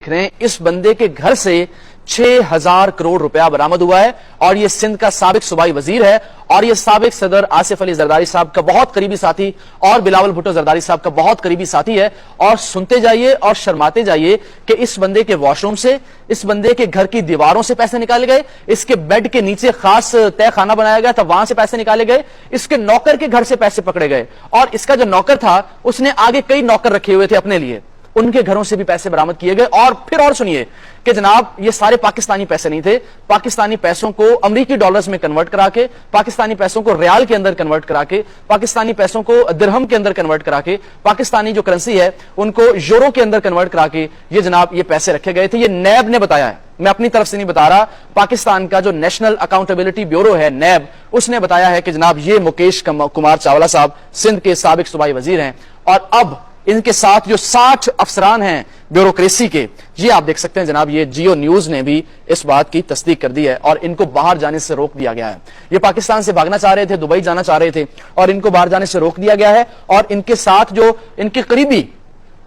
देख रहे हैं, इस बंदे के घर से 6000 करोड़ रुपया बरामद हुआ है और ये सिंध का साबिक सूबाई वजीर है और ये साबिक सदर आसिफ अली जरदारी साहब का बहुत करीबी साथी और बिलावल भुट्टो जरदारी साहब का बहुत करीबी साथी है। और सुनते जाइए और शर्माते जाइए कि इस बंदे के वॉशरूम से, इस बंदे के घर की दीवारों से पैसे निकाले गए, इसके बेड के नीचे खास तय खाना बनाया गया था, वहां से पैसे निकाले गए, इसके नौकर के घर से पैसे पकड़े गए और इसका जो नौकर था उसने आगे कई नौकर रखे हुए थे अपने लिए, उनके घरों से भी पैसे बरामद किए गए। और फिर और सुनिए कि जनाब ये सारे पाकिस्तानी पैसे नहीं थे, पाकिस्तानी पैसों को अमरीकी डॉलर्स में कन्वर्ट करा के, पाकिस्तानी पैसों को रियाल के अंदर कन्वर्ट करा के, पाकिस्तानी पैसों को दिरहम के अंदर कन्वर्ट करा के, पाकिस्तानी जो करेंसी है उनको यूरो के अंदर कन्वर्ट करा के ये जनाब ये पैसे रखे गए थे। ये नैब ने बताया है, मैं अपनी तरफ से नहीं बता रहा, पाकिस्तान का जो नेशनल अकाउंटेबिलिटी ब्यूरो है नैब, उसने बताया है कि जनाब ये मुकेश कुमार चावला साहब सिंध के साबिक सूबाई वजीर हैं और अब इनके साथ जो 60 अफसरान हैं ब्यूरोक्रेसी के, ये आप देख सकते हैं जनाब, ये जियो न्यूज ने भी इस बात की तस्दीक कर दी है और इनको बाहर जाने से रोक दिया गया है। ये पाकिस्तान से भागना चाह रहे थे, दुबई जाना चाह रहे थे और इनको बाहर जाने से रोक दिया गया है। और इनके साथ जो इनके करीबी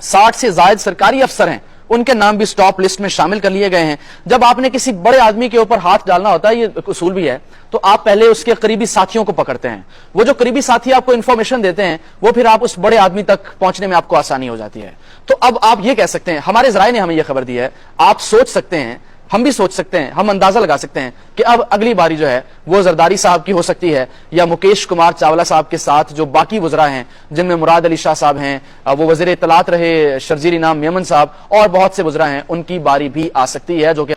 60 से ज्यादा सरकारी अफसर हैं उनके नाम भी स्टॉप लिस्ट में शामिल कर लिए गए हैं। जब आपने किसी बड़े आदमी के ऊपर हाथ डालना होता है, ये उसूल भी है, तो आप पहले उसके करीबी साथियों को पकड़ते हैं। वो जो करीबी साथी आपको इंफॉर्मेशन देते हैं वो फिर आप उस बड़े आदमी तक पहुंचने में आपको आसानी हो जाती है। तो अब आप ये कह सकते हैं, हमारे ज़राए ने हमें यह खबर दी है, आप सोच सकते हैं, हम भी सोच सकते हैं, हम अंदाजा लगा सकते हैं कि अब अगली बारी जो है वो जरदारी साहब की हो सकती है या मुकेश कुमार चावला साहब के साथ जो बाकी वज़रा हैं, जिनमें मुराद अली शाह साहब हैं, वो वज़ीर इत्तलात रहे शर्जील इनाम मेमन साहब और बहुत से वज़रा हैं, उनकी बारी भी आ सकती है जो कि